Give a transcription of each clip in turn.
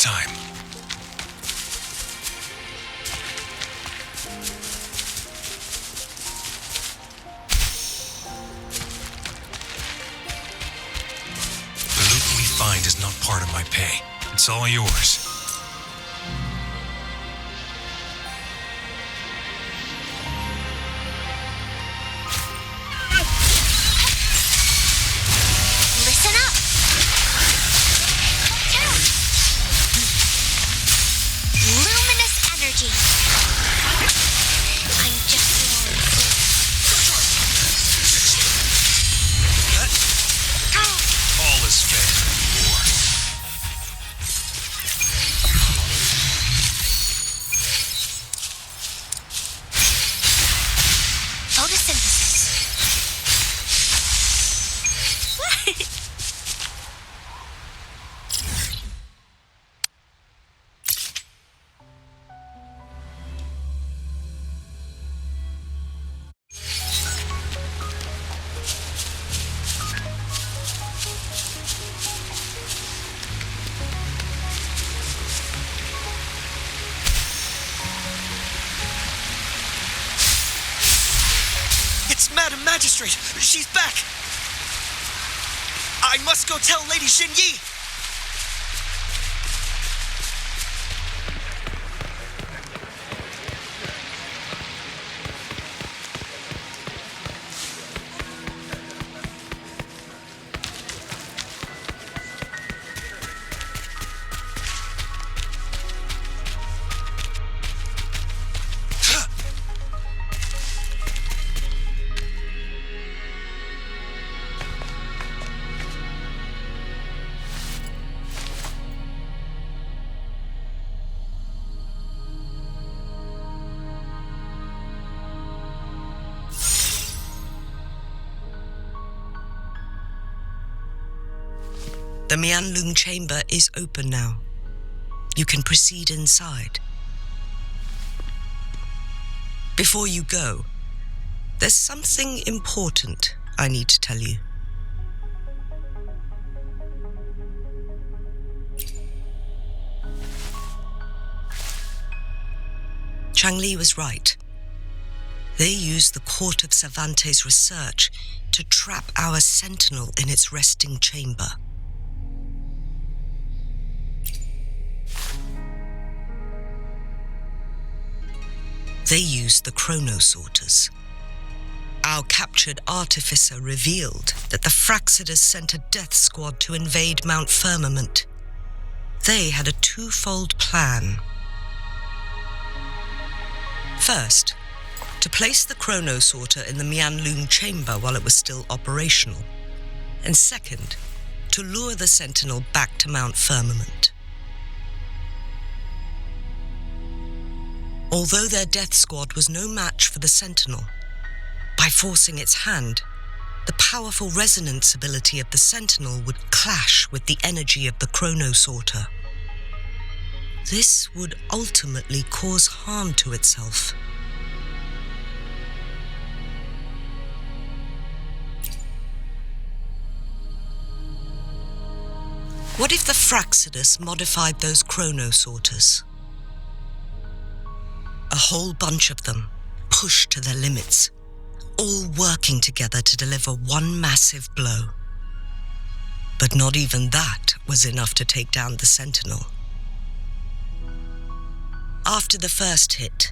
time. The loot we find is not part of my pay. It's all yours. Listen up. Luminous energy. I'm just All is fair in war. photosynthesis. It's Madam Magistrate! She's back! I must go tell Lady Jinshi! The Huanglong chamber is open now. You can proceed inside. Before you go, there's something important I need to tell you. Changli was right. They used the Court of Cervantes' research to trap our sentinel in its resting chamber. They used the chronosorters. Our captured artificer revealed that the Fraxidus sent a death squad to invade Mount Firmament. They had a twofold plan. First, to place the chronosorter in the Huanglong chamber while it was still operational. And second, to lure the sentinel back to Mount Firmament. Although their death squad was no match for the sentinel, by forcing its hand, the powerful resonance ability of the sentinel would clash with the energy of the chronosorter. This would ultimately cause harm to itself. What if the Fraxidus modified those chronosorters? A whole bunch of them, pushed to their limits, all working together to deliver one massive blow. But not even that was enough to take down the sentinel. After the first hit,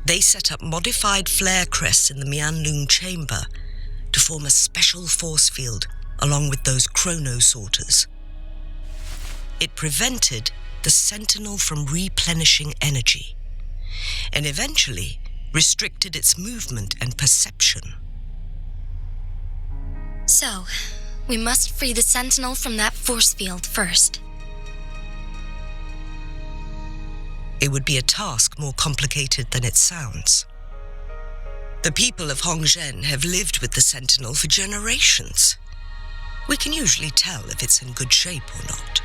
they set up modified flare crests in the Huanglong chamber to form a special force field along with those chronosorters. It prevented the sentinel from replenishing energy, and eventually restricted its movement and perception. So, we must free the sentinel from that force field first. It would be a task more complicated than it sounds. The people of Hongzhen have lived with the sentinel for generations. We can usually tell if it's in good shape or not.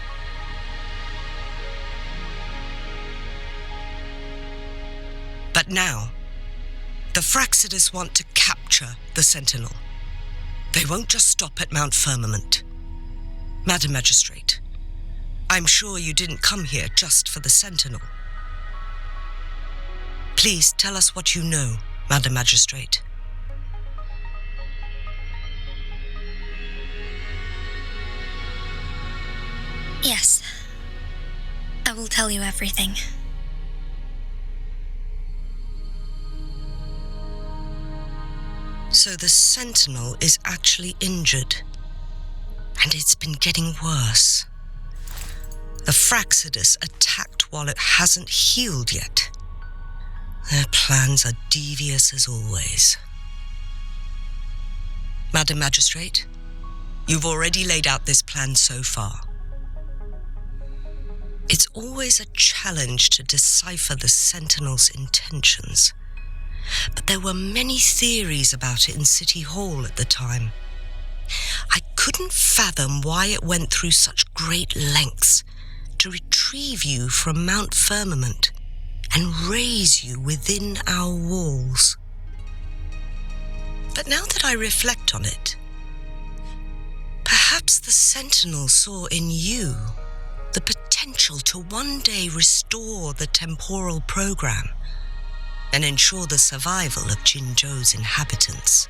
But now, the Fraxidus want to capture the sentinel. They won't just stop at Mount Firmament. Madam Magistrate, I'm sure you didn't come here just for the Sentinel. Please tell us what you know, Madam Magistrate. Yes. I will tell you everything. So the Sentinel is actually injured, and it's been getting worse. The Fraxidus attacked while it hasn't healed yet. Their plans are devious as always. Madam Magistrate, you've already laid out this plan so far. It's always a challenge to decipher the Sentinel's intentions, but there were many theories about it in City Hall at the time. I couldn't fathom why it went through such great lengths to retrieve you from Mount Firmament and raise you within our walls. But now that I reflect on it, perhaps the Sentinel saw in you the potential to one day restore the temporal program and ensure the survival of Jinzhou's inhabitants.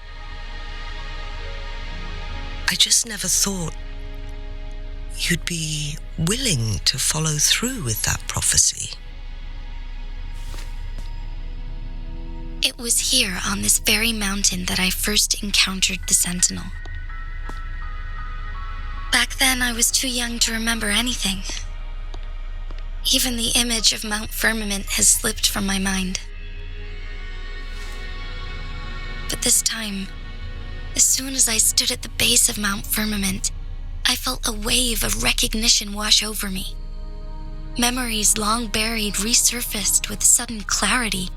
I just never thought you'd be willing to follow through with that prophecy. It was here on this very mountain that I first encountered the Sentinel. Back then, I was too young to remember anything. Even the image of Mount Firmament has slipped from my mind. But this time, as soon as I stood at the base of Mount Firmament, I felt a wave of recognition wash over me. Memories long buried resurfaced with sudden clarity.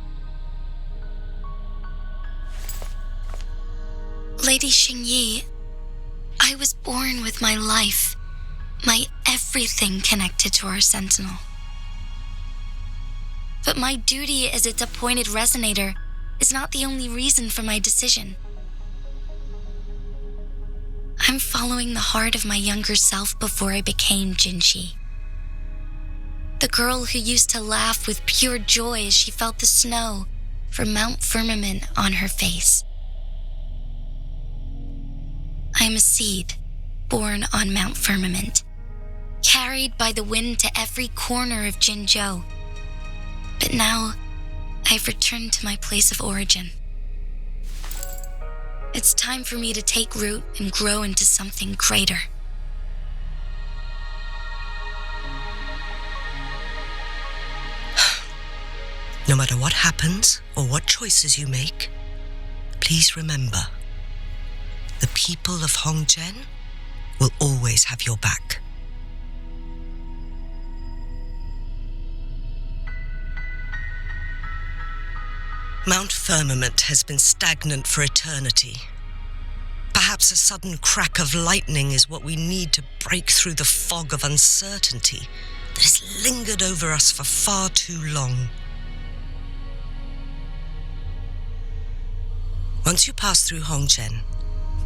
Lady Xingyi, I was born with my life, my everything connected to our Sentinel. But my duty as its appointed resonator is not the only reason for my decision. I'm following the heart of my younger self before I became Jinshi. The girl who used to laugh with pure joy as she felt the snow from Mount Firmament on her face. I am a seed born on Mount Firmament, carried by the wind to every corner of Jinzhou. But now, I've returned to my place of origin. It's time for me to take root and grow into something greater. No matter what happens or what choices you make, please remember, the people of Hongzhen will always have your back. Mount Firmament has been stagnant for eternity. Perhaps a sudden crack of lightning is what we need to break through the fog of uncertainty that has lingered over us for far too long. Once you pass through Hongzhen,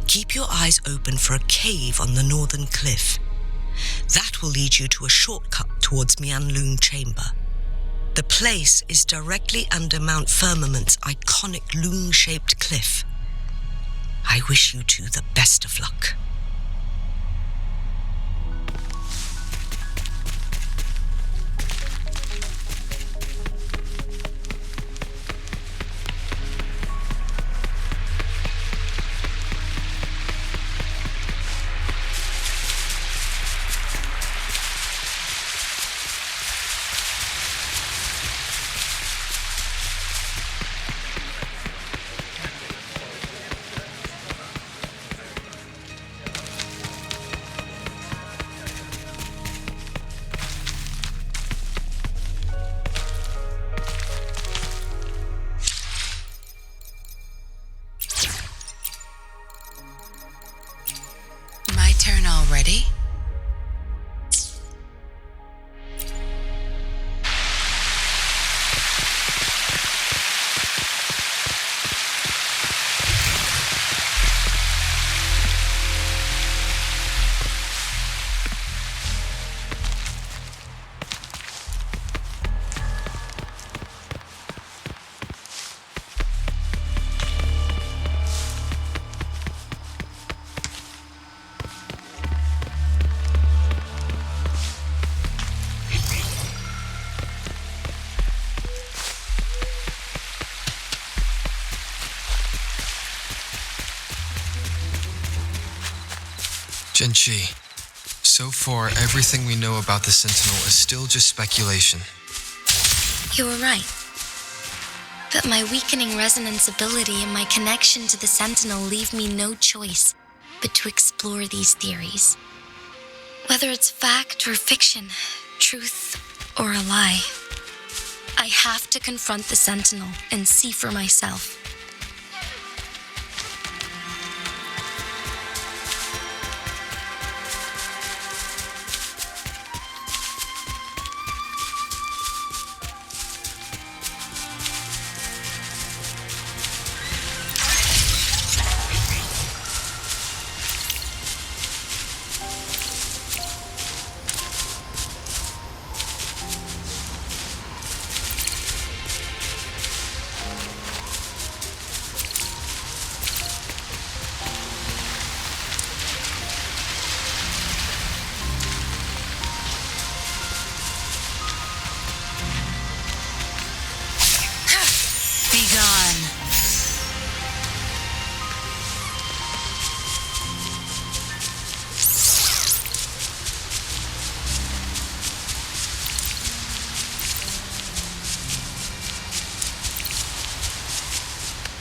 keep your eyes open for a cave on the northern cliff. That will lead you to a shortcut towards Mianlung Chamber. The place is directly under Mount Firmament's iconic loom-shaped cliff. I wish you two the best of luck. Jinshi, so far everything we know about the Sentinel is still just speculation. You were right. But my weakening resonance ability and my connection to the Sentinel leave me no choice but to explore these theories. Whether it's fact or fiction, truth or a lie, I have to confront the Sentinel and see for myself.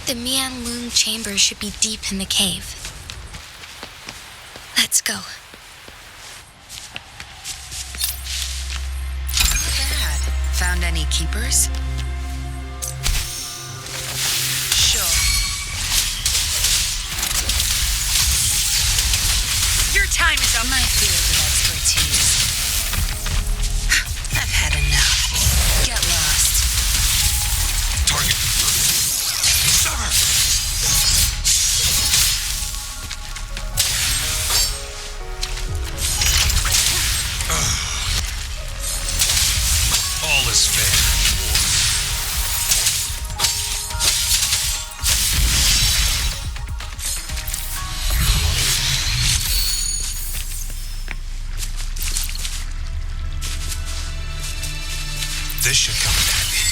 The Huanglong chamber should be deep in the cave. Let's go. Not bad. Found any keepers? Sure. Your time is on my field of expertise. I've had enough. Get lost. Target confirmed. Sever! All is fair. This should come in handy.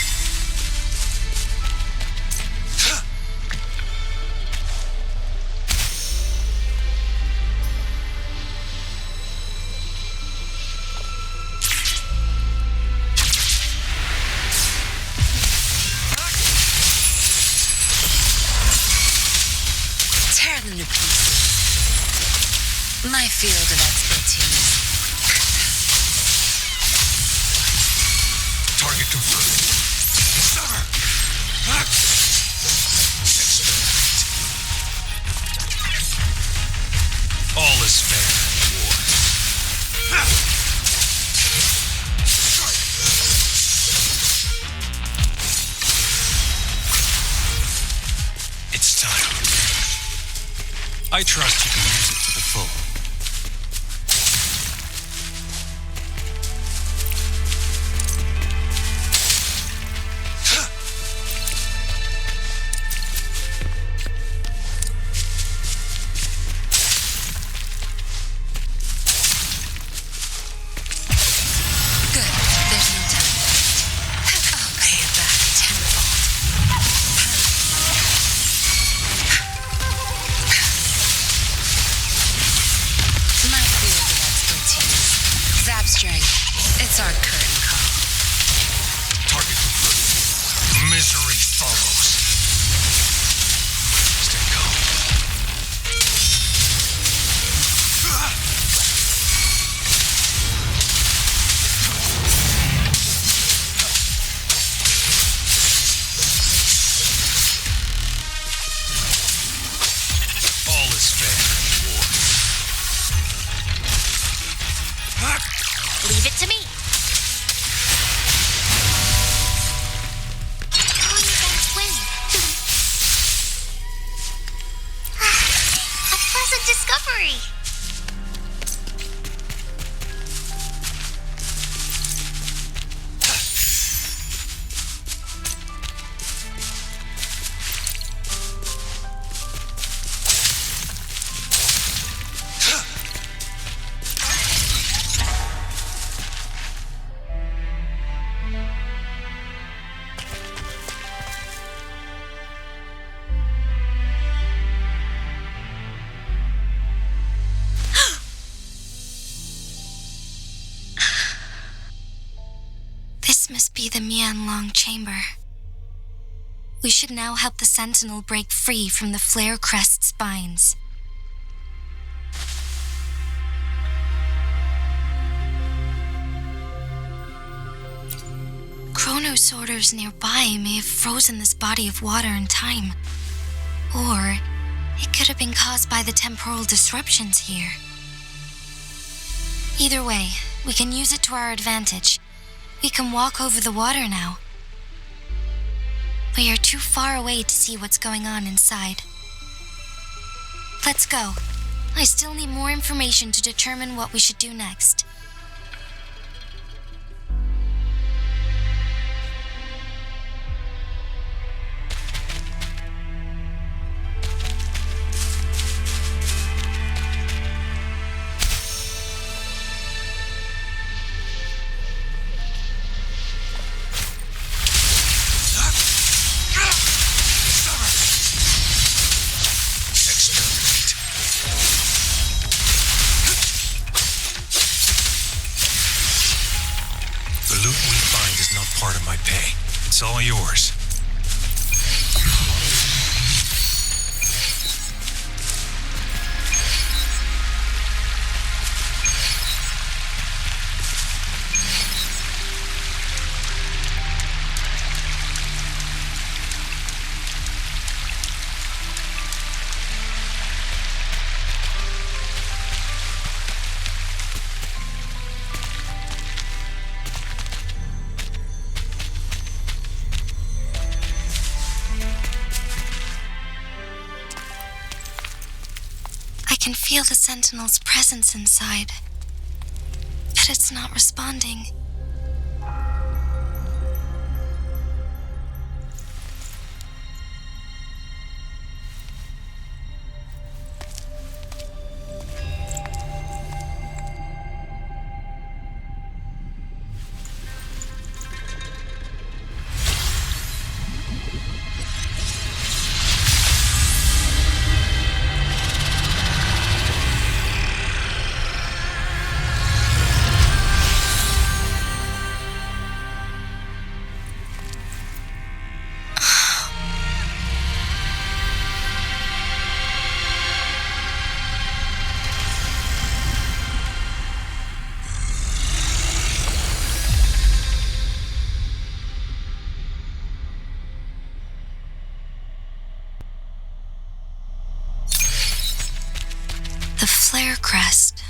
Tear them to pieces. My field of expertise. Target confirmed. Sever! Experiment. All is fair in war. It's time. I trust you can use it to the full. Good. There's no time left. I'll pay it back tenfold. My field of expertise. Zap string. It's our curtain call. Target confirmed. Misery follows. Stay calm. All is fair in war. Leave it to me. Going against wind. A pleasant discovery. must be the Huanglong chamber. We should now help the Sentinel break free from the flare crest spines. Chronosorters nearby may have frozen this body of water in time. Or it could have been caused by the temporal disruptions here. Either way, we can use it to our advantage. We can walk over the water now. We are too far away to see what's going on inside. Let's go. I still need more information to determine what we should do next. It's all yours. I can feel the Sentinel's presence inside, but it's not responding. The flare crest.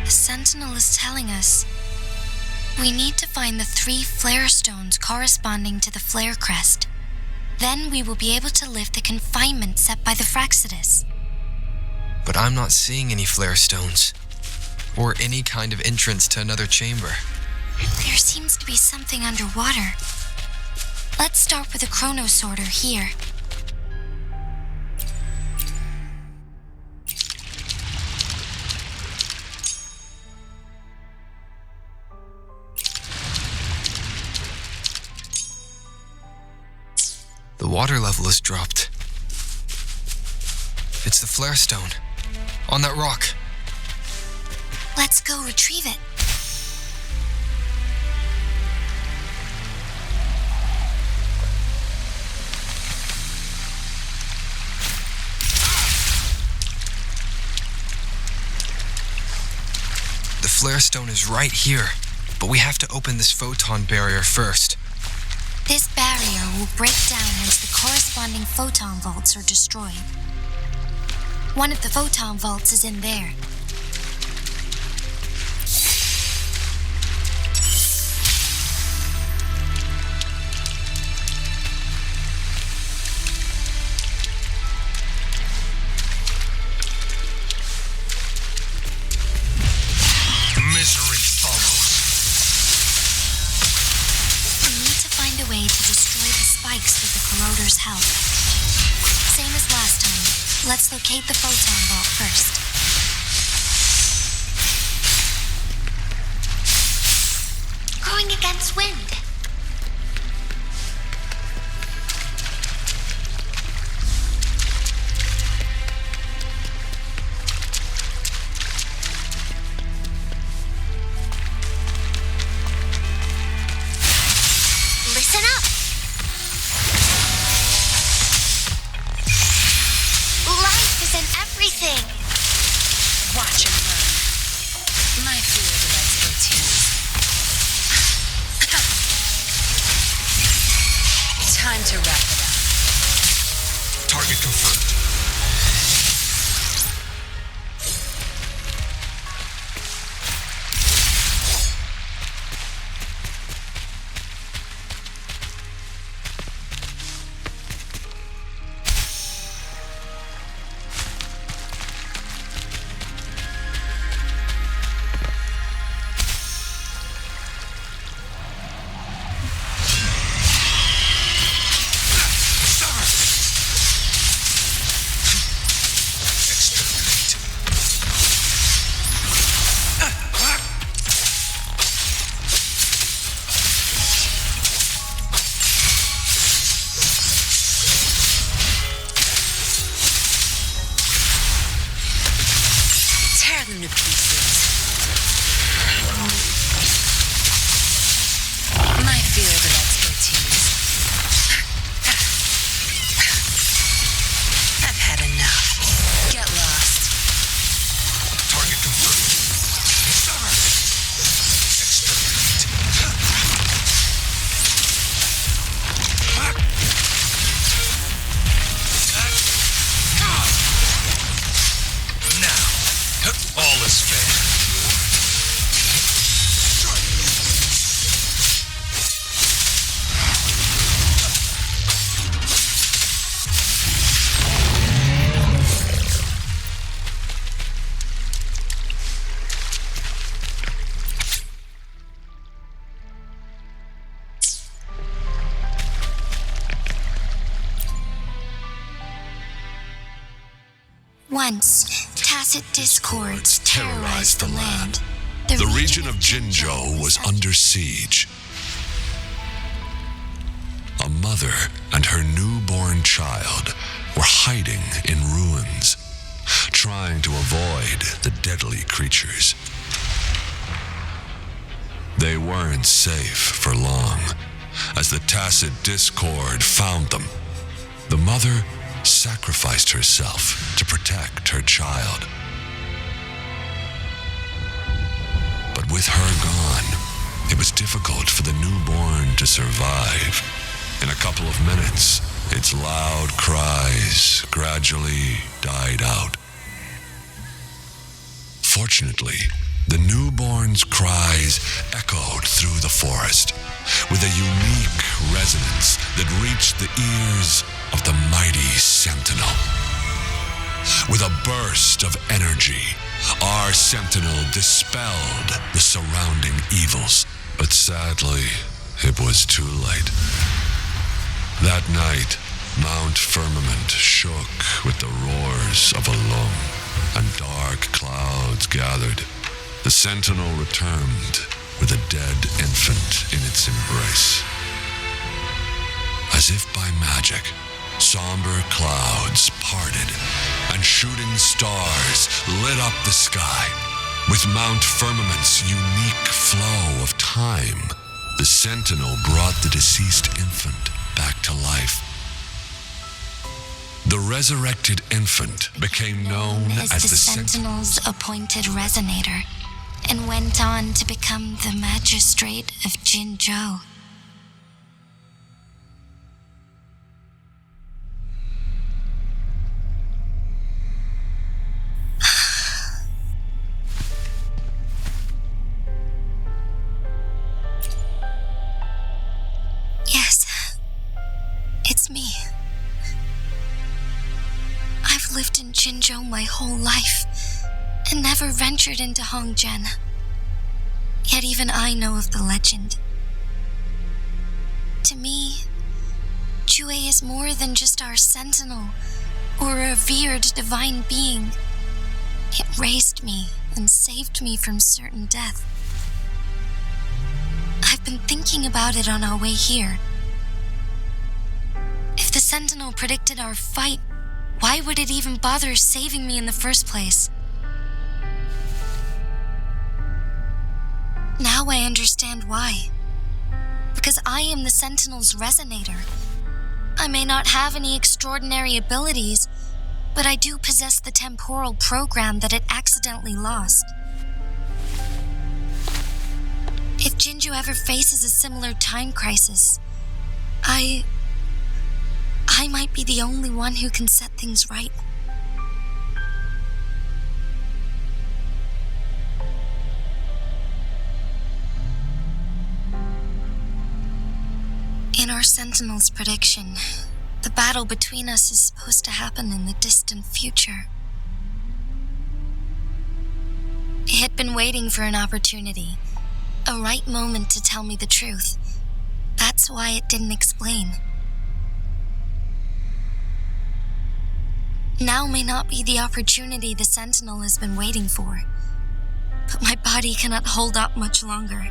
The Sentinel is telling us we need to find the 3 flare stones corresponding to the flare crest. Then we will be able to lift the confinement set by the Fraxidus. But I'm not seeing any flare stones, or any kind of entrance to another chamber. There seems to be something underwater. Let's start with a chronosorter here. The water level has dropped. It's the flare stone, on that rock. Let's go retrieve it. The flare stone is right here, but we have to open this photon barrier first. This barrier will break down once the corresponding photon vaults are destroyed. One of the photon vaults is in there. Misery follows. We need to find a way to destroy the spikes with the corroder's help. Same as last time. Let's locate the photon vault first. Going against wind. Target confirmed. Tear them to pieces. My field of expertise. I've had enough. Get lost. Target confirmed. Now, all is fair. Once, tacit discords terrorized the land. The region of Jinzhou was under siege. A mother and her newborn child were hiding in ruins, trying to avoid the deadly creatures. They weren't safe for long, as the tacit discord found them. The mother sacrificed herself to protect her child. But with her gone, it was difficult for the newborn to survive. In a couple of minutes, its loud cries gradually died out. Fortunately, the newborn's cries echoed through the forest with a unique resonance that reached the ears of the mighty sentinel. With a burst of energy, our sentinel dispelled the surrounding evils. But sadly, it was too late. That night, Mount Firmament shook with the roars of a lung, and dark clouds gathered. The sentinel returned with a dead infant in its embrace. As if by magic, somber clouds parted, and shooting stars lit up the sky. With Mount Firmament's unique flow of time, the sentinel brought the deceased infant back to life. The resurrected infant became known as the Sentinel's appointed resonator, and went on to become the magistrate of Jinzhou. Yes, it's me. I've lived in Jinzhou my whole life, and never ventured into Hongzhen. Yet even I know of the legend. To me, Jue is more than just our sentinel or a revered divine being. It raised me and saved me from certain death. I've been thinking about it on our way here. If the sentinel predicted our fight, why would it even bother saving me in the first place? Now I understand why. Because I am the Sentinel's resonator. I may not have any extraordinary abilities, but I do possess the temporal program that it accidentally lost. If Jinzhou ever faces a similar time crisis, I I might be the only one who can set things right. In our Sentinel's prediction, the battle between us is supposed to happen in the distant future. It had been waiting for an opportunity, a right moment to tell me the truth. That's why it didn't explain. Now may not be the opportunity the Sentinel has been waiting for, but my body cannot hold up much longer.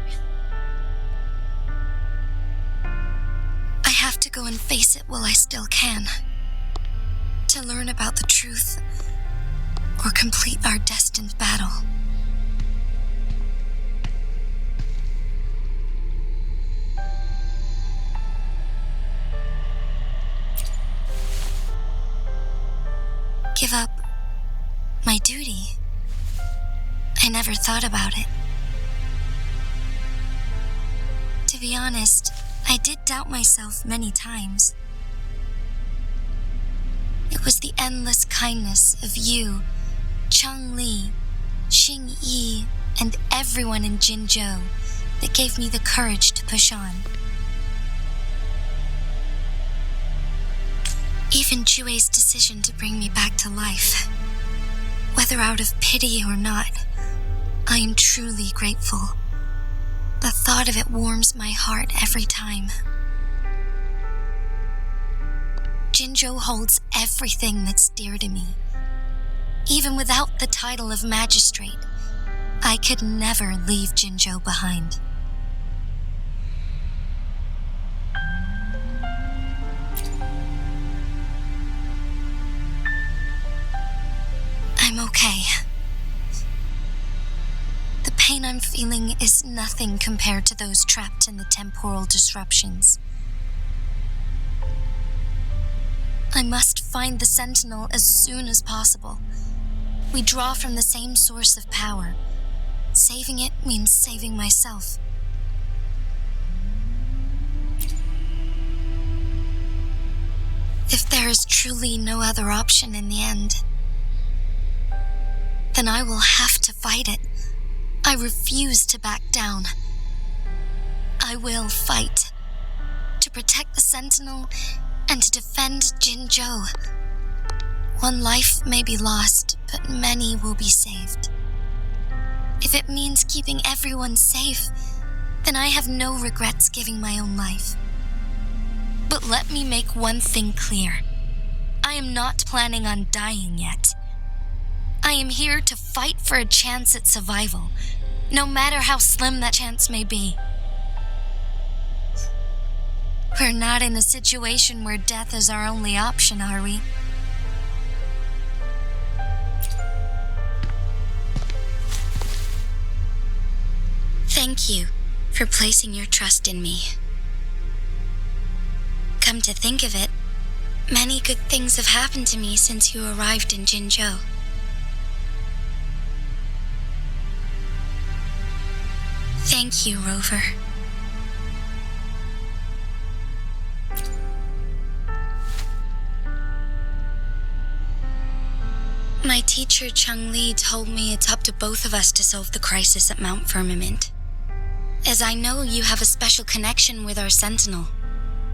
I have to go and face it while I still can, to learn about the truth or complete our destined battle. Give up my duty? I never thought about it. To be honest, I did doubt myself many times. It was the endless kindness of you, Changli, Xingyi, and everyone in Jinzhou that gave me the courage to push on. Even Jue's decision to bring me back to life, whether out of pity or not, I am truly grateful. The thought of it warms my heart every time. Jinzhou holds everything that's dear to me. Even without the title of magistrate, I could never leave Jinzhou behind. I'm okay. The pain I'm feeling is nothing compared to those trapped in the temporal disruptions. I must find the Sentinel as soon as possible. We draw from the same source of power. Saving it means saving myself. If there is truly no other option in the end, then I will have to fight it. I refuse to back down. I will fight to protect the Sentinel and to defend Jinzhou. One life may be lost, but many will be saved. If it means keeping everyone safe, then I have no regrets giving my own life. But let me make one thing clear. I am not planning on dying yet. I am here to fight for a chance at survival, no matter how slim that chance may be. We're not in a situation where death is our only option, are we? Thank you for placing your trust in me. Come to think of it, many good things have happened to me since you arrived in Jinzhou. Thank you, Rover. My teacher Changli told me it's up to both of us to solve the crisis at Mount Firmament. As I know you have a special connection with our Sentinel,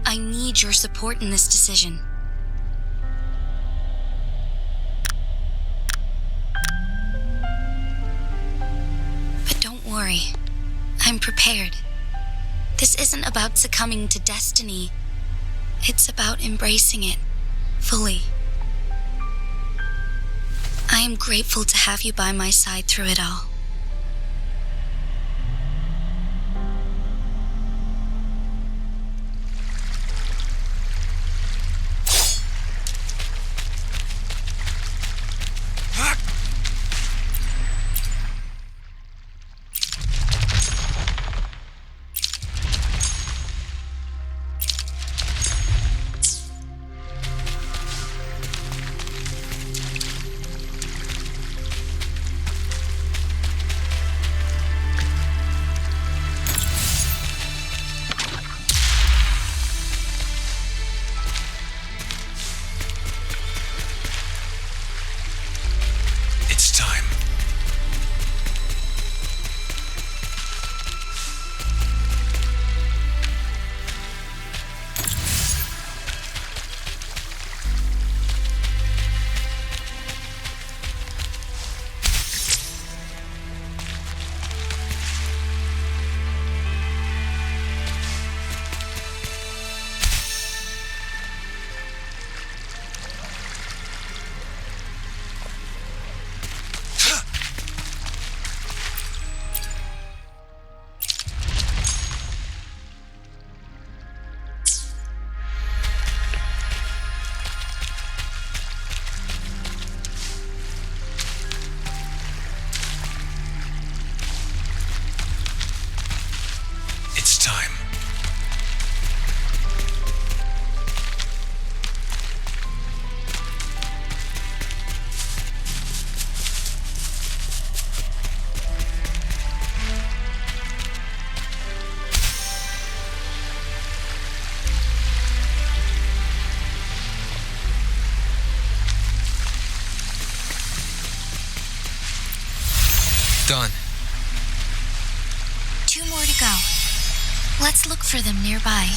I need your support in this decision. But don't worry, I'm prepared. This isn't about succumbing to destiny. It's about embracing it fully. I am grateful to have you by my side through it all. Done. 2 more to go. Let's look for them nearby.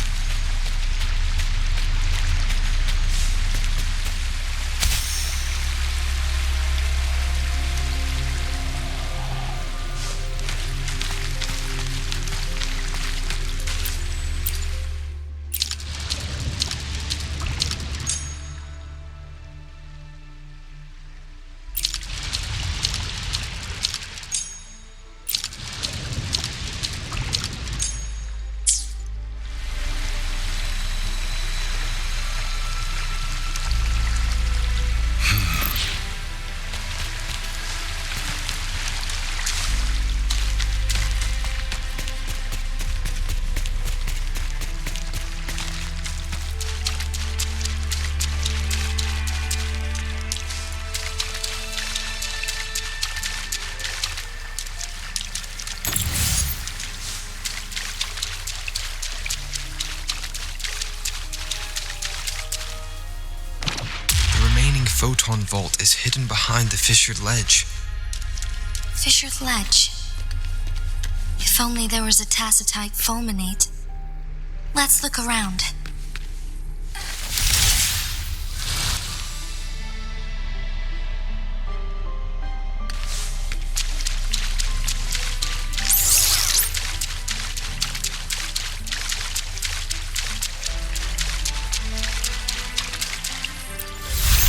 Photon vault is hidden behind the fissured ledge. Fissured ledge. If only there was a tacitite fulminate. Let's look around.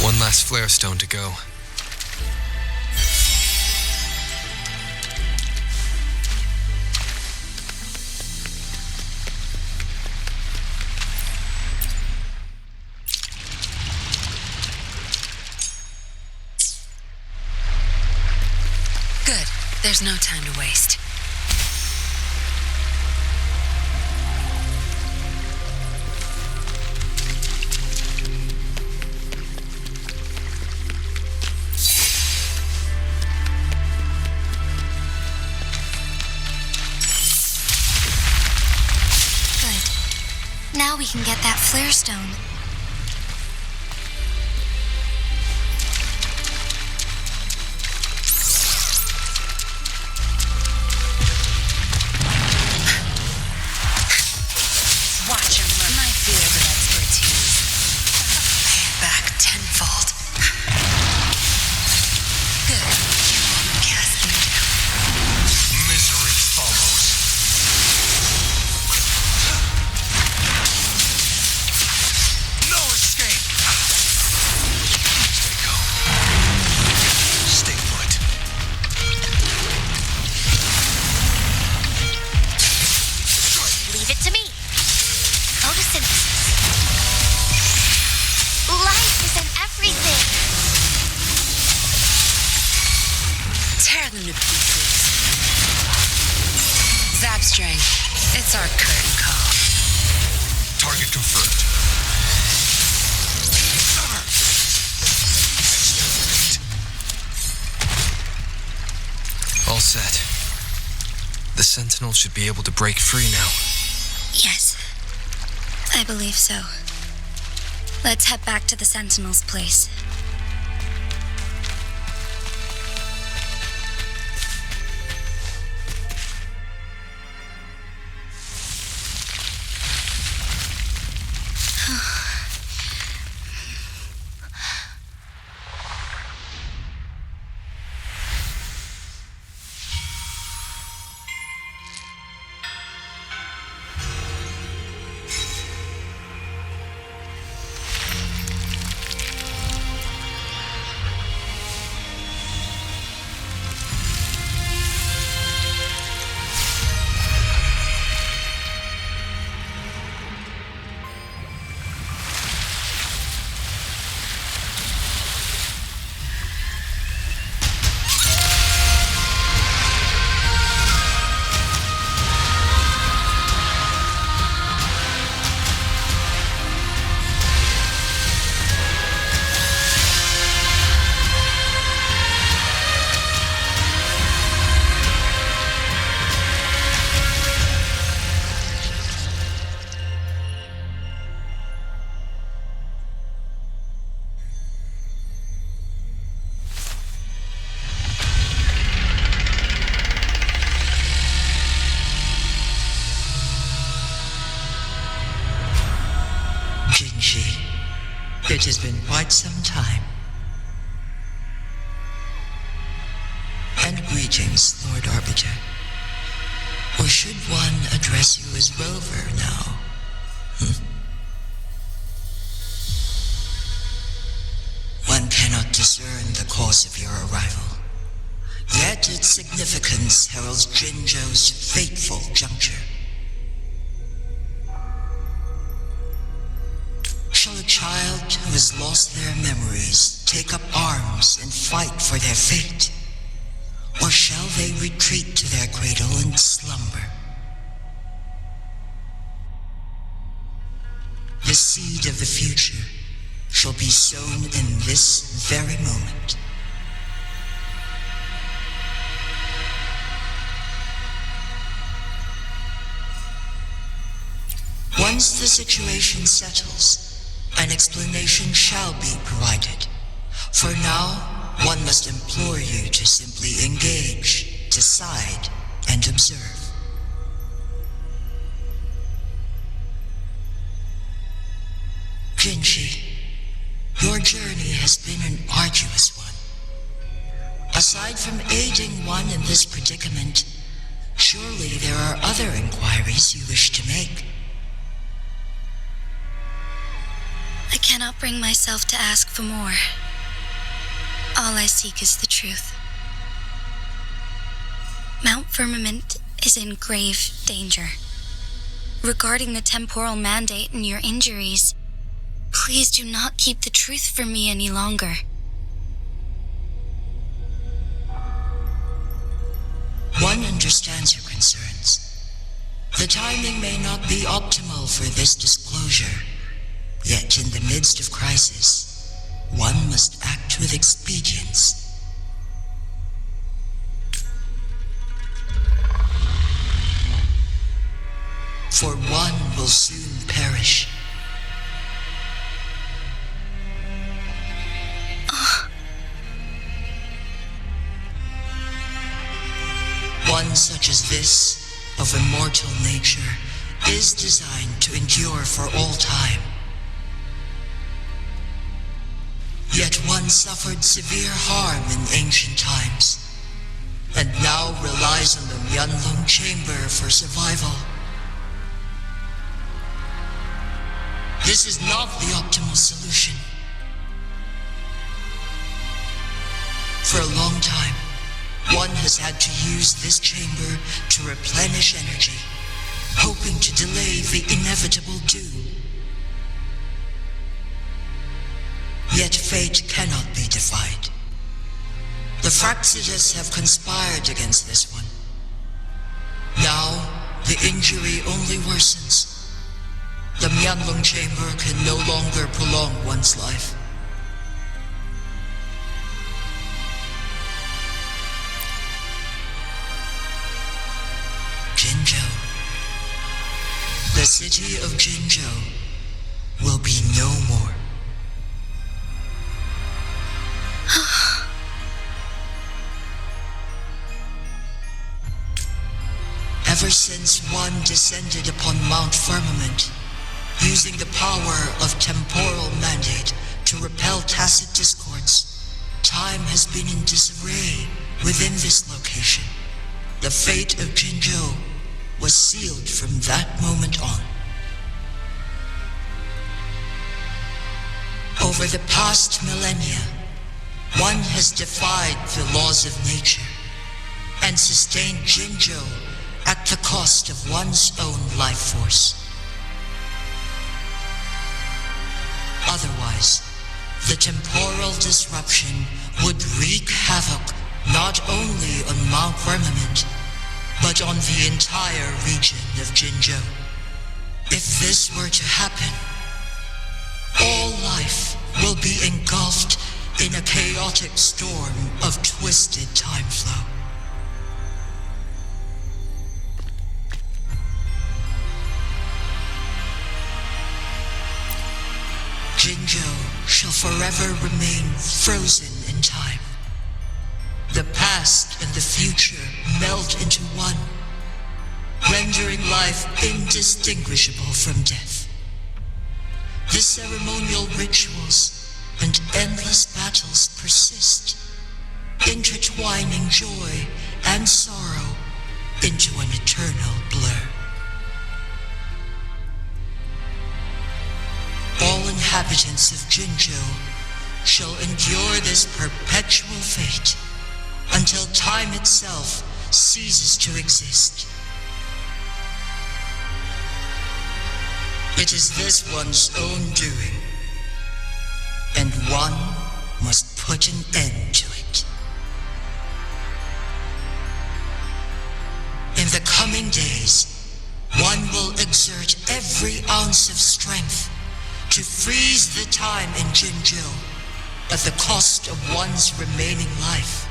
One last flare stone to go. Good. There's no time to waste. Now we can get that flare stone. Watch him run. My field of expertise. Back tenfold. Good. Cast me down. Misery follows. No escape! Stay calm. Stay put. Leave it to me. Photosynthesis. Life is in everything. Tear them to pieces. Zap string. It's our curtain call. Target confirmed. All set. The Sentinel should be able to break free now. Yes, I believe so. Let's head back to the Sentinel's place. Greetings, Lord Arbiter. Or should one address you as Rover now? One cannot discern the cause of your arrival, yet its significance heralds Jinzhou's fateful juncture. Shall a child who has lost their memories take up arms and fight for their fate? Or shall they retreat to their cradle and slumber? The seed of the future shall be sown in this very moment. Once the situation settles, an explanation shall be provided. For now, one must implore you to simply engage, decide, and observe. Jinshi, your journey has been an arduous one. Aside from aiding one in this predicament, surely there are other inquiries you wish to make. I cannot bring myself to ask for more. All I seek is the truth. Mount Firmament is in grave danger. Regarding the temporal mandate and your injuries, please do not keep the truth from me any longer. One understands your concerns. The timing may not be optimal for this disclosure, yet in the midst of crisis, one must act with expedience. For one will soon perish. One such as this, of immortal nature, is designed to endure for all time. Yet one suffered severe harm in ancient times, and now relies on the Huanglong chamber for survival. This is not the optimal solution. For a long time, one has had to use this chamber to replenish energy, hoping to delay the inevitable doom. Yet fate cannot be defied. The Fraxidas have conspired against this one. Now, the injury only worsens. The Huanglong chamber can no longer prolong one's life. Jinzhou. The city of Jinzhou will be no more. Ever since one descended upon Mount Firmament, using the power of temporal mandate to repel tacit discords, time has been in disarray within this location. The fate of Jinzhou was sealed from that moment on. Over the past millennia, one has defied the laws of nature and sustained Jinzhou at the cost of one's own life force. Otherwise, the temporal disruption would wreak havoc not only on Mount Firmament, but on the entire region of Jinzhou. If this were to happen, all life will be engulfed in a chaotic storm of twisted time flow. Jinzhou shall forever remain frozen in time. The past and the future melt into one, rendering life indistinguishable from death. The ceremonial rituals and endless battles persist, intertwining joy and sorrow into an eternal blur. All inhabitants of Jinzhou shall endure this perpetual fate until time itself ceases to exist. It is this one's own doing, and one must put an end to it. In the coming days, one will exert every ounce of strength to freeze the time in Jinzhou at the cost of one's remaining life.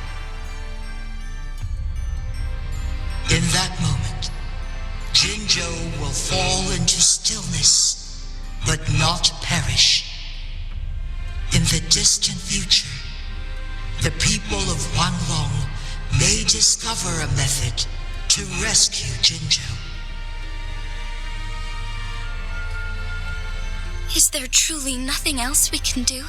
In that moment, Jinzhou will fall into stillness, but not perish. In the distant future, the people of Huanglong may discover a method to rescue Jinzhou. Is there truly nothing else we can do?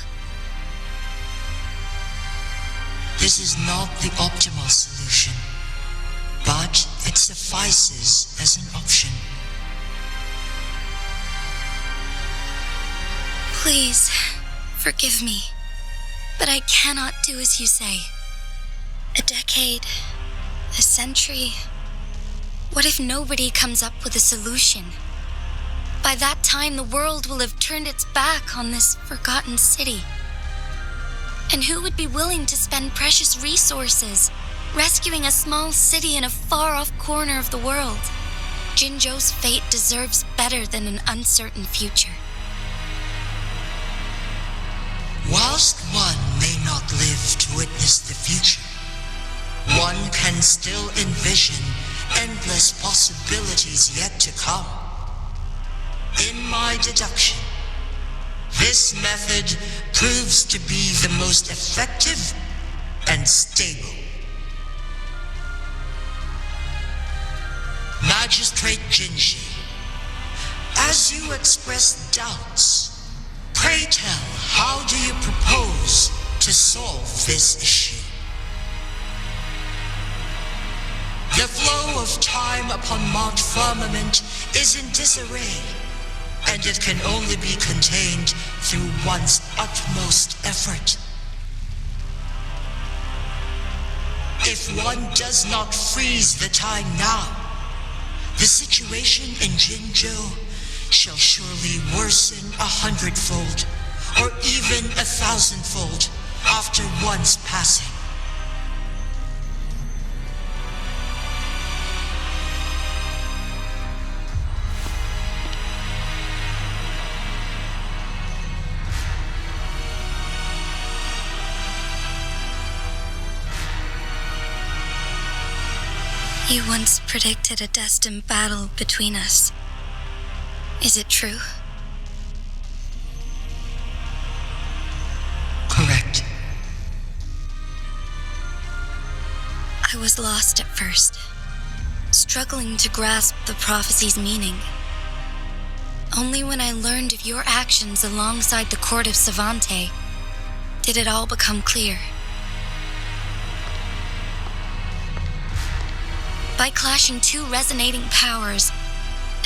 This is not the optimal solution, but it suffices as an option. Please, forgive me, but I cannot do as you say. A decade, a century. What if nobody comes up with a solution? By that time, the world will have turned its back on this forgotten city. And who would be willing to spend precious resources rescuing a small city in a far-off corner of the world? Jinzhou's fate deserves better than an uncertain future. Whilst one may not live to witness the future, one can still envision endless possibilities yet to come. In my deduction, this method proves to be the most effective and stable. Magistrate Jinshi, as you express doubts, pray tell, how do you propose to solve this issue? The flow of time upon Mount Firmament is in disarray, and it can only be contained through one's utmost effort. If one does not freeze the time now, the situation in Jinzhou shall surely worsen 100-fold, or even 1,000-fold after one's passing. You once predicted a destined battle between us. Is it true? Correct. I was lost at first, struggling to grasp the prophecy's meaning. Only when I learned of your actions alongside the court of Savante did it all become clear. By clashing two resonating powers,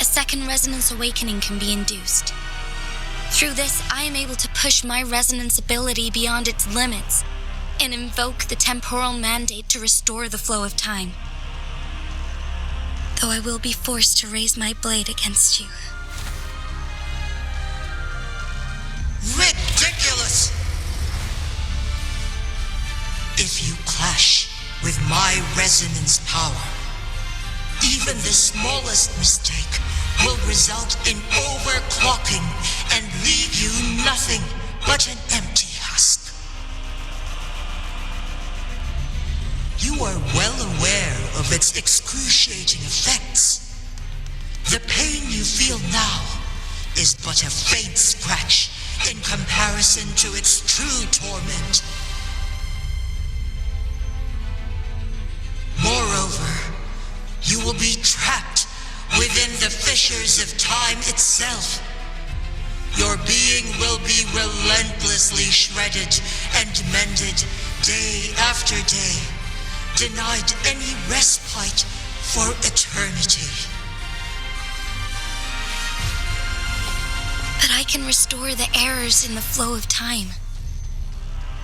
a second resonance awakening can be induced. Through this, I am able to push my resonance ability beyond its limits and invoke the temporal mandate to restore the flow of time. Though I will be forced to raise my blade against you. Ridiculous! If you clash with my resonance power, even the smallest mistake will result in overclocking and leave you nothing but an empty husk. You are well aware of its excruciating effects. The pain you feel now is but a faint scratch in comparison to its true torment. Moreover, you will be trapped within the fissures of time itself. Your being will be relentlessly shredded and mended day after day denied any respite for eternity. But I can restore the errors in the flow of time.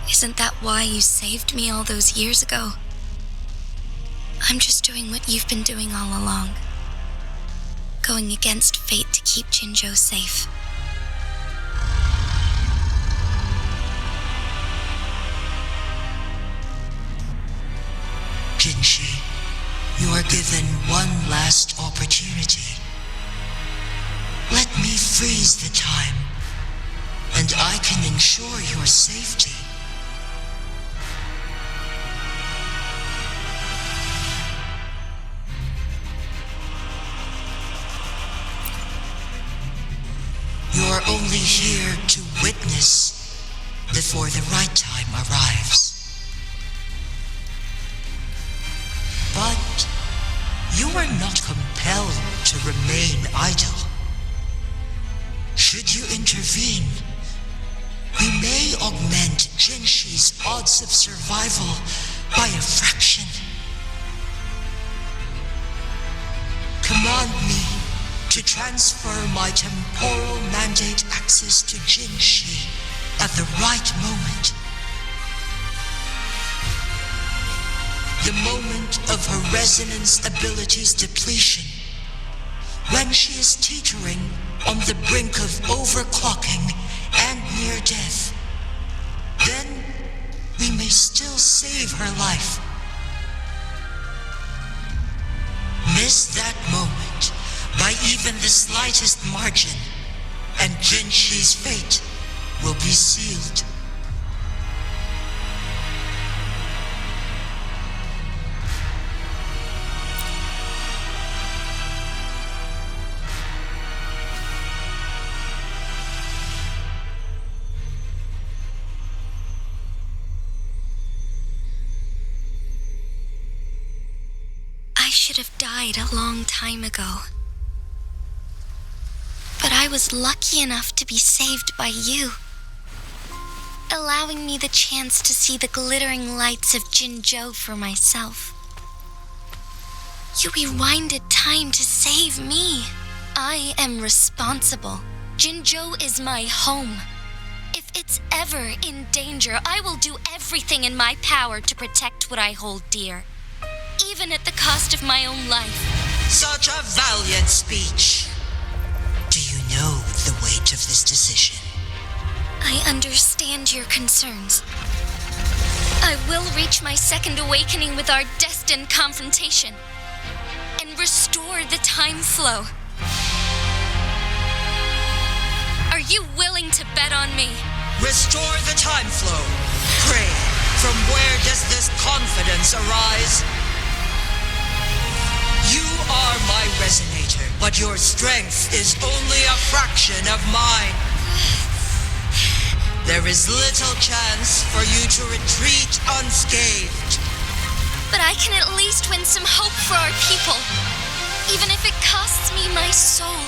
Isn't that why you saved me all those years ago? I'm just doing what you've been doing all along. Going against fate to keep Jinzhou safe. Jinshi, you are given one last opportunity. Let me freeze the time, and I can ensure your safety. You're only here to witness before the right time arrives. But you are not compelled to remain idle. Should you intervene, we may augment Jinshi's odds of survival by a fraction. Command me to transfer my temporal mandate access to Jinshi at the right moment. The moment of her resonance ability's depletion, when she is teetering on the brink of overclocking and near death. Then we may still save her life. Miss that moment by even the slightest margin, and Jinshi's fate will be sealed. I should have died a long time ago. But I was lucky enough to be saved by you, allowing me the chance to see the glittering lights of Jinzhou for myself. You rewinded time to save me. I am responsible. Jinzhou is my home. If it's ever in danger, I will do everything in my power to protect what I hold dear, even at the cost of my own life. Such a valiant speech. Do you know the weight of this decision? I understand your concerns. I will reach my second awakening with our destined confrontation and restore the time flow. Are you willing to bet on me? Restore the time flow. Pray, from where does this confidence arise? You are my resonator, but your strength is only a fraction of mine. There is little chance for you to retreat unscathed. But I can at least win some hope for our people. Even if it costs me my soul,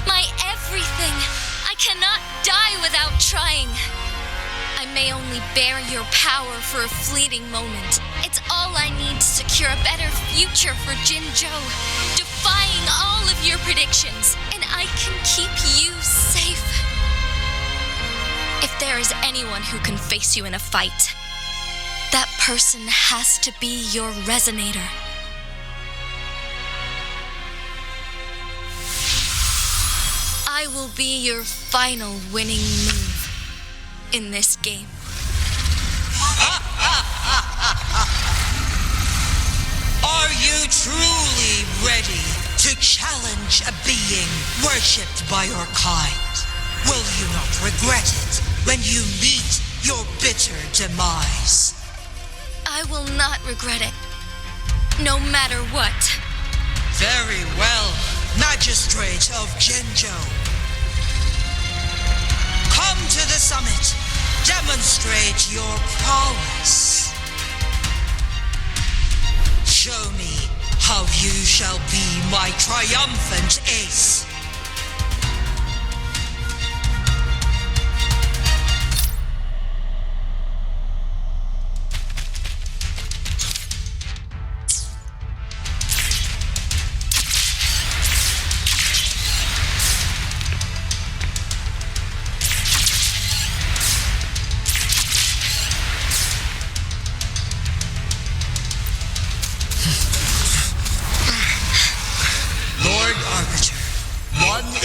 my everything, I cannot die without trying. I may only bear your power for a fleeting moment. It's all I need to secure a better future for Jinzhou, defying all of your predictions, and I can keep you safe. If there is anyone who can face you in a fight, that person has to be your resonator. I will be your final winning move in this game. Are you truly ready to challenge a being worshipped by your kind? Will you not regret it when you meet your bitter demise? I will not regret it, no matter what. Very well, Magistrate of Jinzhou. Come to the summit. Demonstrate your prowess. Show me how you shall be my triumphant ace.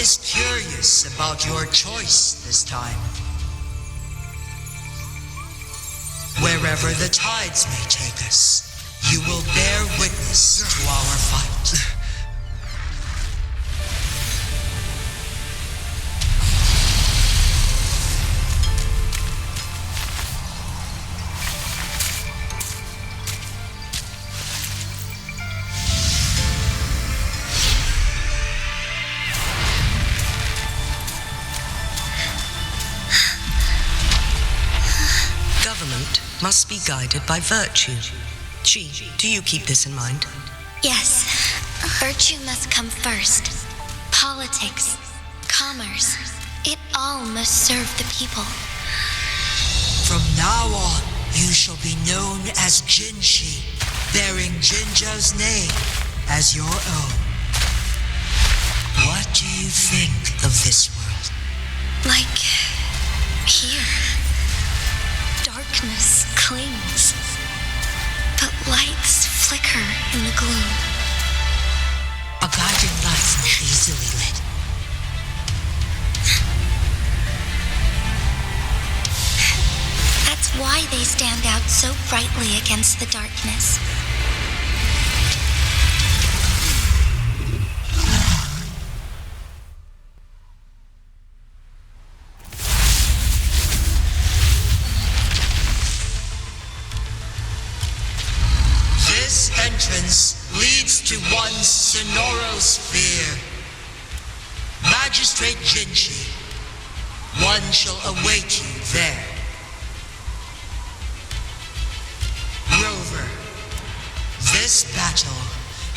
is curious about your choice this time. Wherever the tides may take us, you will bear witness to our fight. Government must be guided by virtue. Chi, do you keep this in mind? Yes, virtue must come first. Politics, commerce, it all must serve the people. From now on, you shall be known as Jinshi, bearing Jinzhou's name as your own. What do you think of this world? Like here, darkness clings, but lights flicker in the gloom. A guiding light not easily lit. That's why they stand out so brightly against the darkness. This entrance leads to one Sonoro sphere. Magistrate Jinshi, one shall await you there. Rover, this battle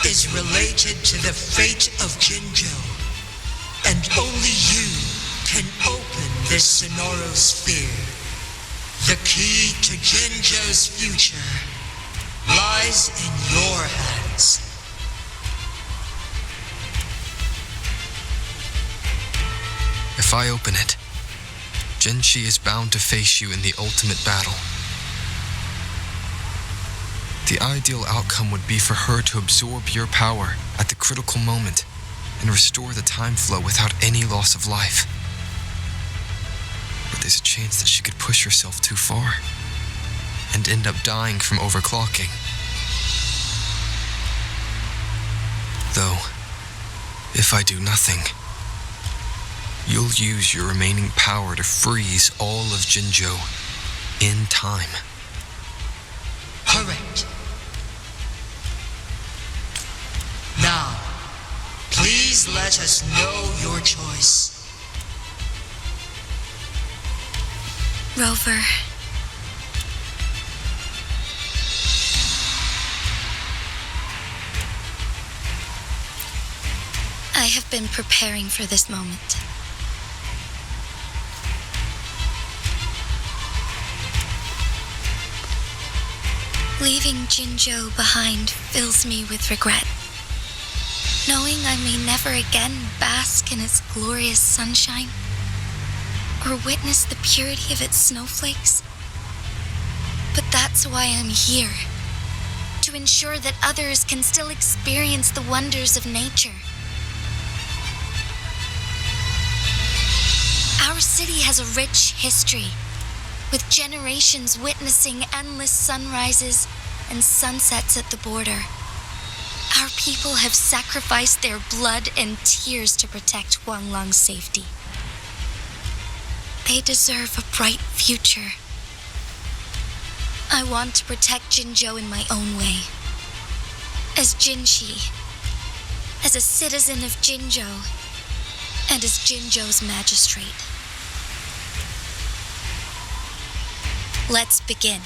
is related to the fate of Jinzhou, and only you can open this Sonoro sphere. The key to Jinzhou's future lies in your hands. If I open it, Jinshi is bound to face you in the ultimate battle. The ideal outcome would be for her to absorb your power at the critical moment and restore the time flow without any loss of life. But there's a chance that she could push herself too far and end up dying from overclocking. Though, if I do nothing, you'll use your remaining power to freeze all of Jinzhou in time. Correct. Now, please let us know your choice. Rover, I have been preparing for this moment. Leaving Jinzhou behind fills me with regret. Knowing I may never again bask in its glorious sunshine, or witness the purity of its snowflakes. But that's why I'm here, to ensure that others can still experience the wonders of nature. Our city has a rich history, with generations witnessing endless sunrises and sunsets at the border. Our people have sacrificed their blood and tears to protect Huanglong's safety. They deserve a bright future. I want to protect Jinzhou in my own way. As Jinshi, as a citizen of Jinzhou, and as Jinzhou's magistrate. Let's begin.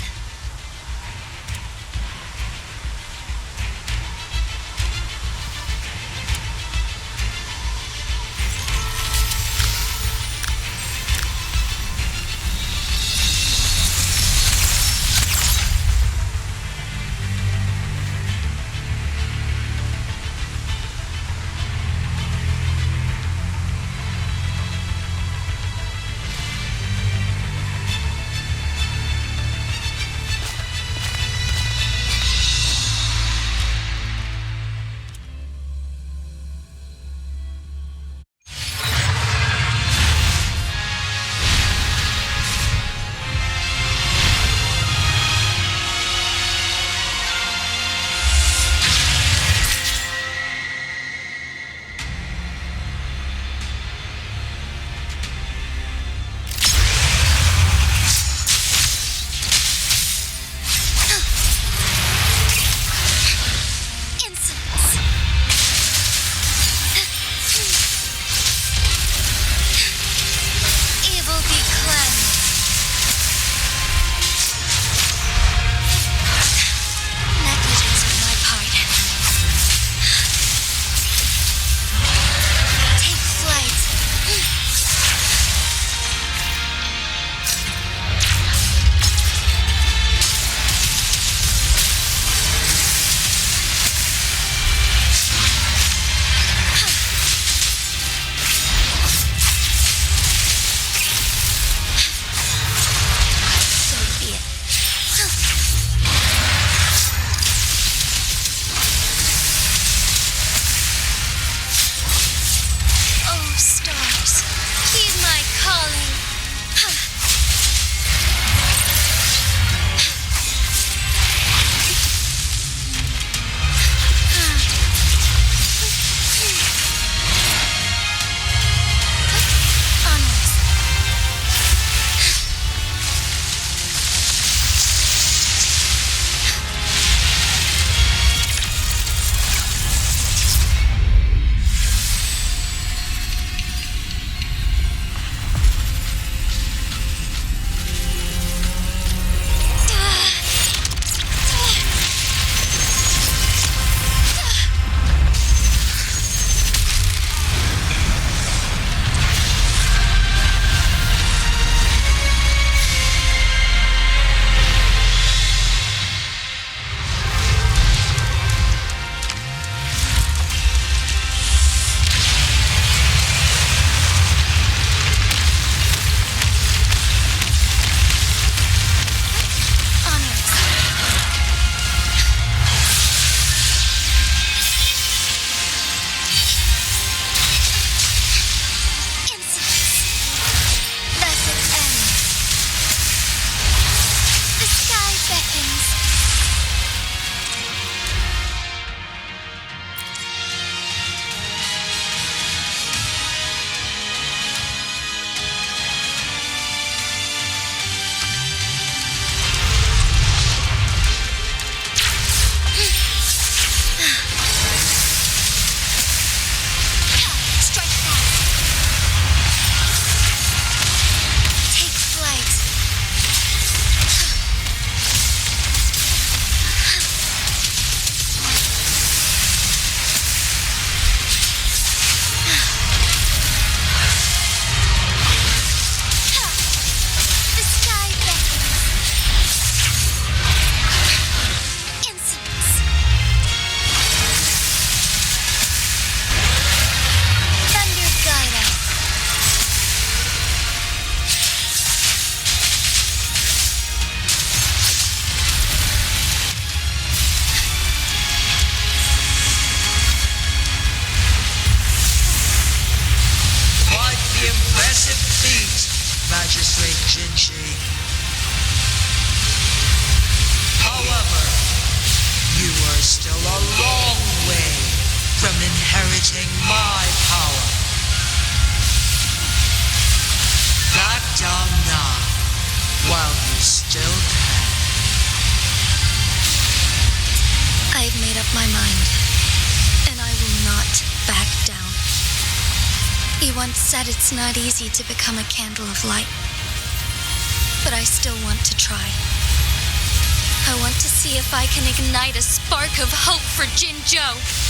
from inheriting my power. Back down now, while you still can. I've made up my mind, and I will not back down. You once said it's not easy to become a candle of light, but I still want to try. I want to see if I can ignite a spark of hope for Jinzhou.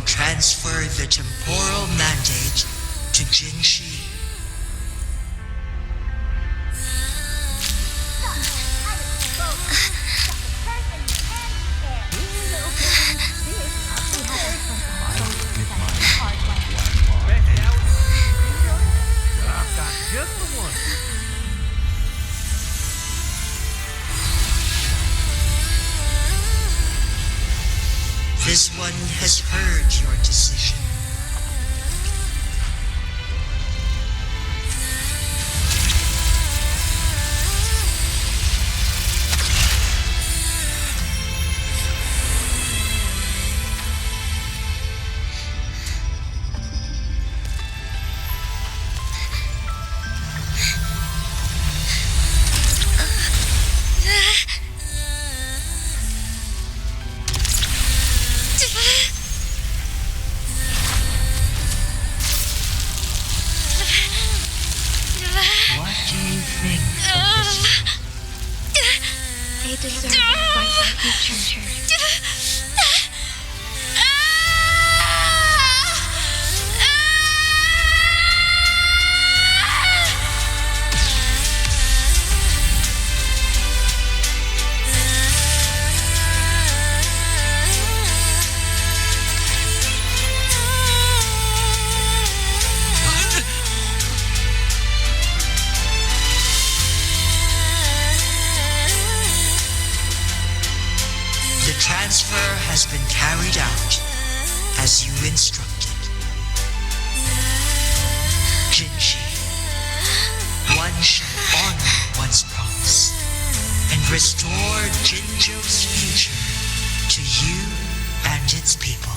Transfer the temporal mandate to Jinshi. This one has heard your decision. They deserve a bright future. Transfer has been carried out as you instructed. Jinshi, one shall honor one's promise and restore Jinzhou's future to you and its people.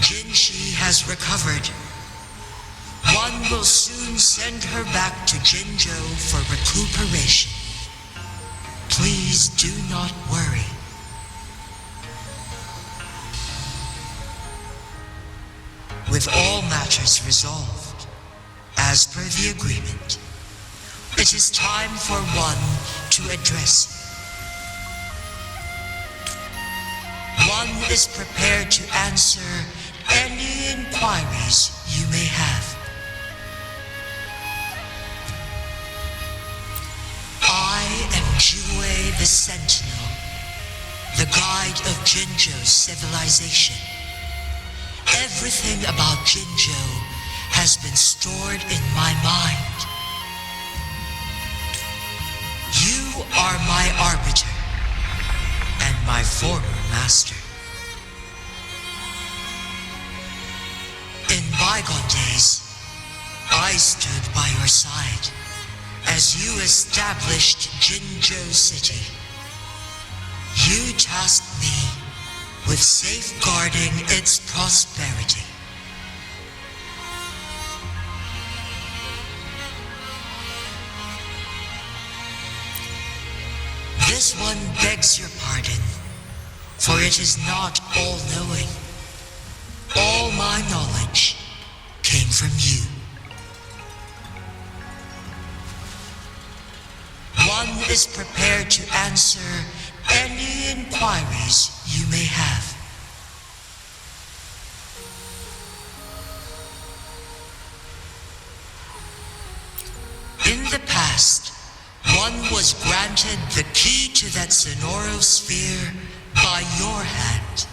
Jinshi has recovered. One will soon send her back to Jinzhou for recuperation. Please do not worry. With all matters resolved, as per the agreement, it is time for one to address you. One is prepared to answer any inquiries you may have. I am Jue the Sentinel, the guide of Jinzhou's civilization. Everything about Jinzhou has been stored in my mind. You are my arbiter and my former master. In bygone days, I stood by your side as you established Jinzhou City. You tasked me with safeguarding its prosperity. This one begs your pardon, for it is not all-knowing. All my knowledge came from you. One is prepared to answer any inquiries you may have. In the past, one was granted the key to that Sonoro sphere by your hand.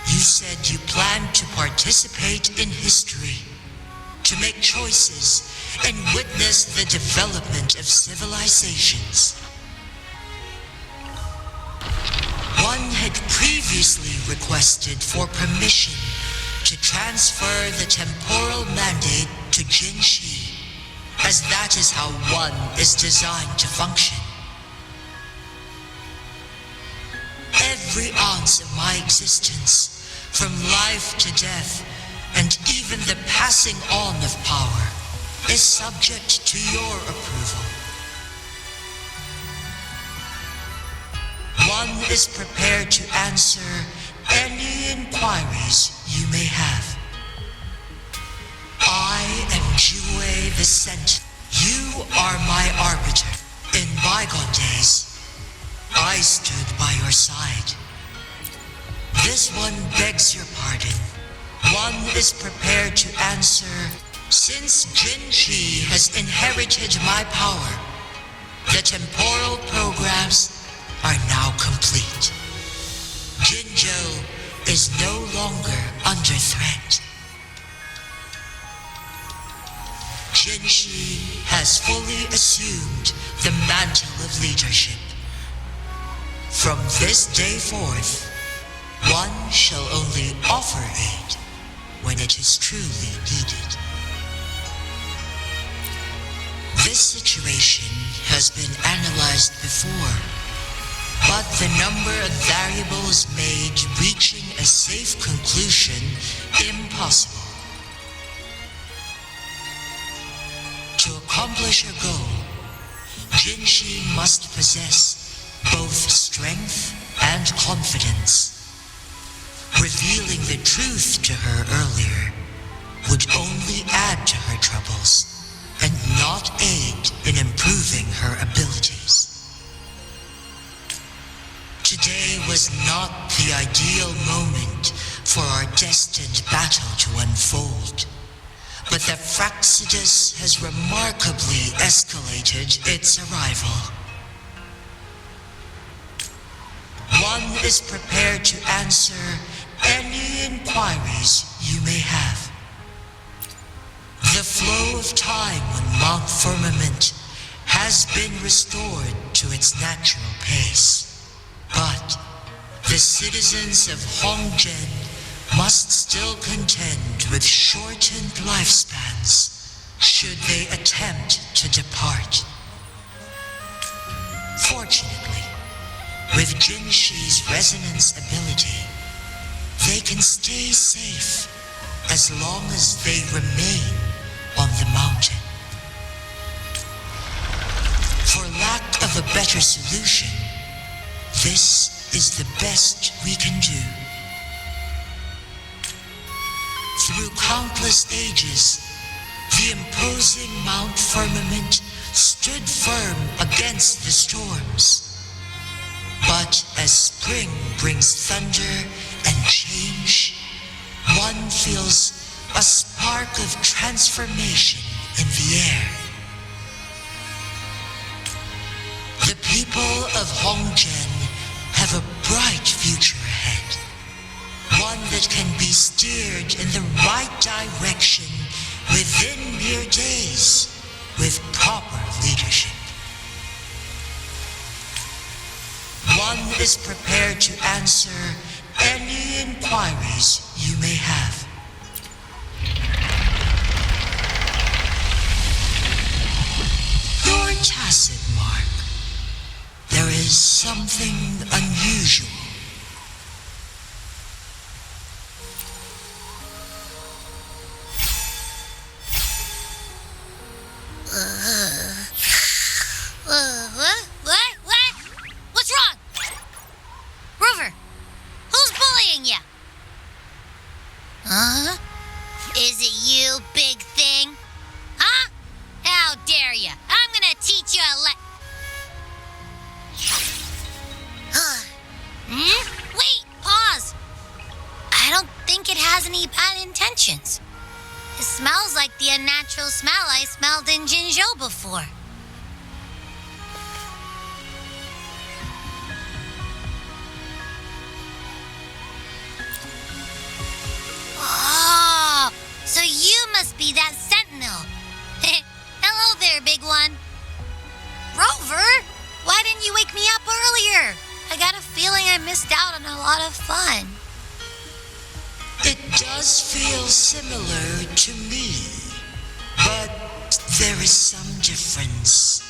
You said you planned to participate in history, to make choices and witness the development of civilizations. One had previously requested for permission to transfer the temporal mandate to Jinshi, as that is how one is designed to function. Every ounce of my existence, from life to death, and even the passing on of power, is subject to your approval. One is prepared to answer any inquiries you may have. I am Jue the Sentinel. You are my arbiter. In bygone days, I stood by your side. This one begs your pardon. One is prepared to answer. Since Jinshi has inherited my power, the temporal programs are now complete. Jinzhou is no longer under threat. Jinshi has fully assumed the mantle of leadership. From this day forth, one shall only offer aid when it is truly needed. This situation has been analyzed before, but the number of variables made reaching a safe conclusion impossible. To accomplish her goal, Jinshi must possess both strength and confidence. Revealing the truth to her earlier would only add to her troubles and not aid in improving her abilities. Today was not the ideal moment for our destined battle to unfold, but the Fraxidus has remarkably escalated its arrival. One is prepared to answer any inquiries you may have. The flow of time on Mount Firmament has been restored to its natural pace, but the citizens of Huanglong must still contend with shortened lifespans should they attempt to depart. Fortunately, with Jinshi's resonance ability, they can stay safe as long as they remain on the mountain. For lack of a better solution, this is the best we can do. Through countless ages, the imposing Mount Firmament stood firm against the storms. But as spring brings thunder and change, one feels a spark of transformation in the air. people of Hongzhen have a bright future ahead. One that can be steered in the right direction within mere days with proper leadership. One is prepared to answer any inquiries you may have. Your tacit mark. There is something unusual. What? What's wrong? Rover, who's bullying you? Huh? Is it you, big thing? Huh? How dare you? I'm gonna teach you a Wait, pause. I don't think it has any bad intentions. It smells like the unnatural smell I smelled in Jinzhou before. Oh, so you must be that sentinel. Hello there, big one. Rover, why didn't you wake me up earlier? I got a feeling I missed out on a lot of fun. It does feel similar to me, but there is some difference.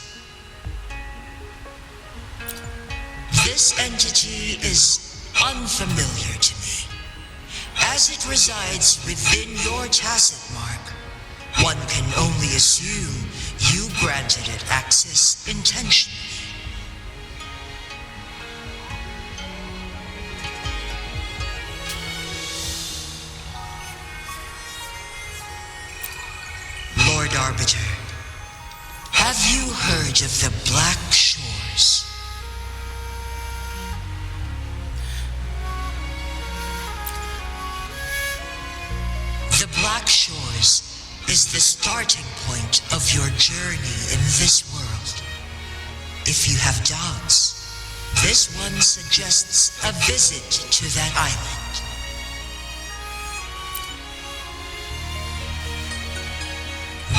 This entity is unfamiliar to me. As it resides within your tacit mark, one can only assume you granted it access intentionally. Lord Arbiter, have you heard of the Black Shores? The Black Shores is the starting point of your journey in this world. If you have doubts, this one suggests a visit to that island.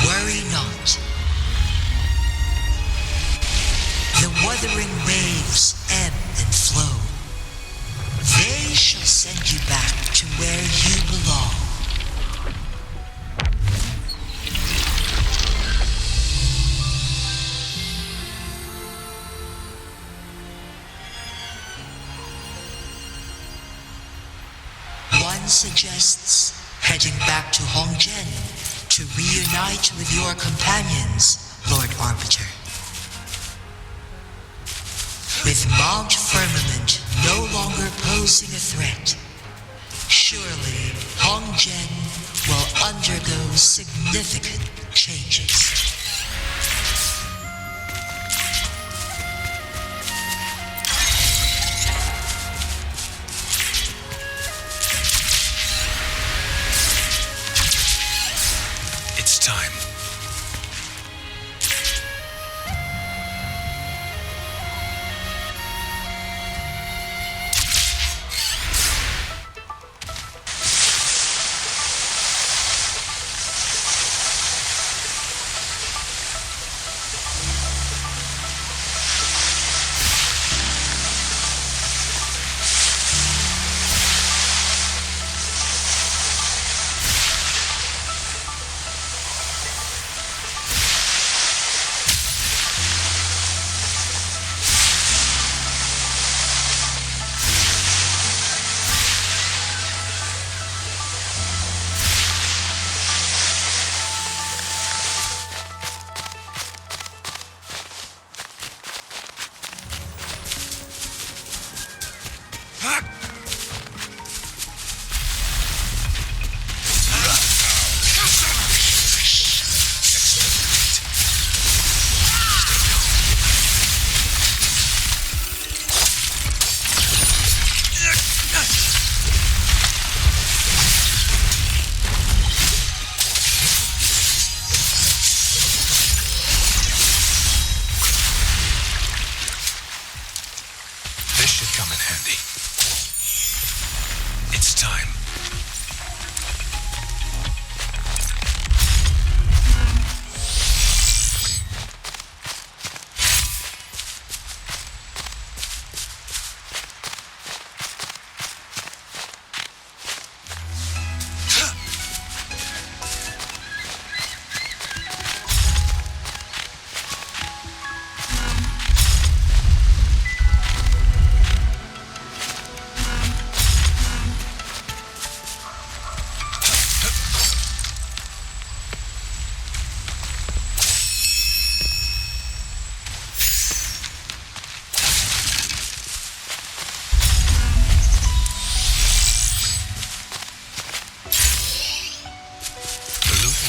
Worry not. The wuthering waves ebb and flow. They shall send you back to where you belong. One suggests heading back to Hongzhen to reunite with your companions, Lord Arbiter. With Mount Firmament no longer posing a threat, surely Hongzhen will undergo significant changes. It's time.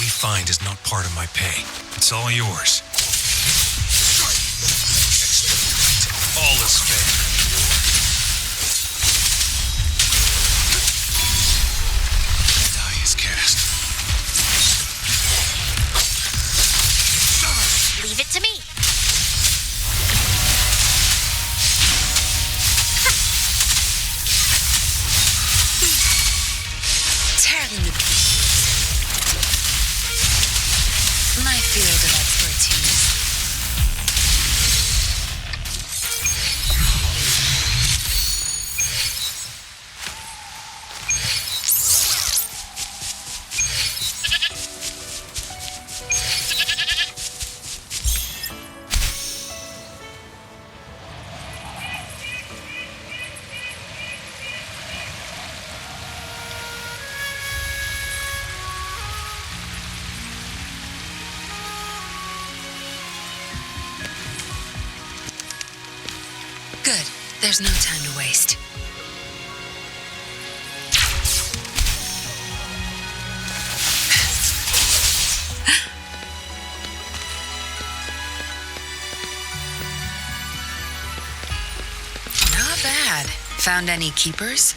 find is not part of my pay. It's all yours. Excellent. All is fair. The die is cast. Leave it to me. Tear them to pieces. My field of expertise. Good. There's no time to waste. Not bad. Found any keepers?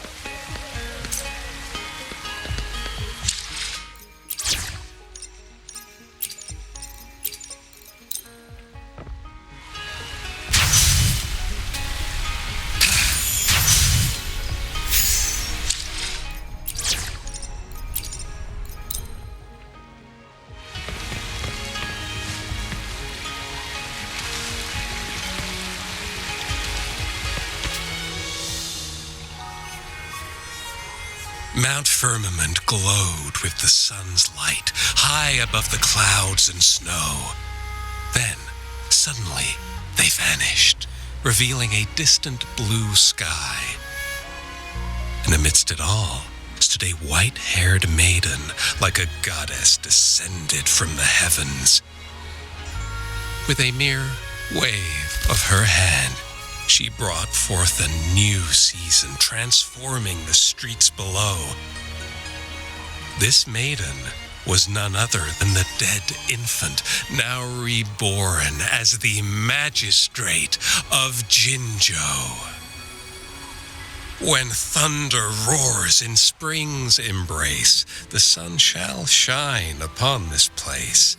Mount Firmament glowed with the sun's light, high above the clouds and snow. Then, suddenly, they vanished, revealing a distant blue sky. And amidst it all stood a white-haired maiden, like a goddess descended from the heavens. With a mere wave of her hand, she brought forth a new season, transforming the streets below. This maiden was none other than the dead infant, now reborn as the magistrate of Jinzhou. When thunder roars in spring's embrace, the sun shall shine upon this place.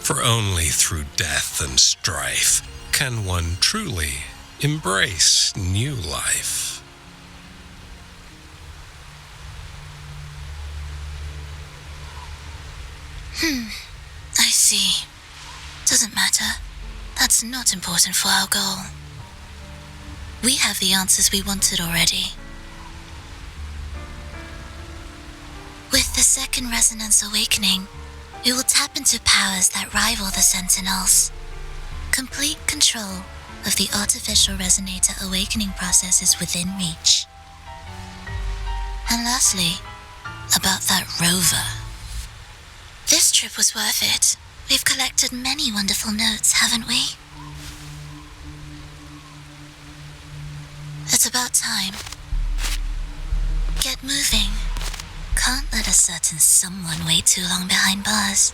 For only through death and strife can one truly embrace new life. I see. Doesn't matter. That's not important for our goal. We have the answers we wanted already. With the second resonance awakening, we will tap into powers that rival the Sentinels. Complete control of the artificial resonator awakening process is within reach. And lastly, about that Rover. This trip was worth it. We've collected many wonderful notes, haven't we? It's about time. Get moving. Can't let a certain someone wait too long behind bars.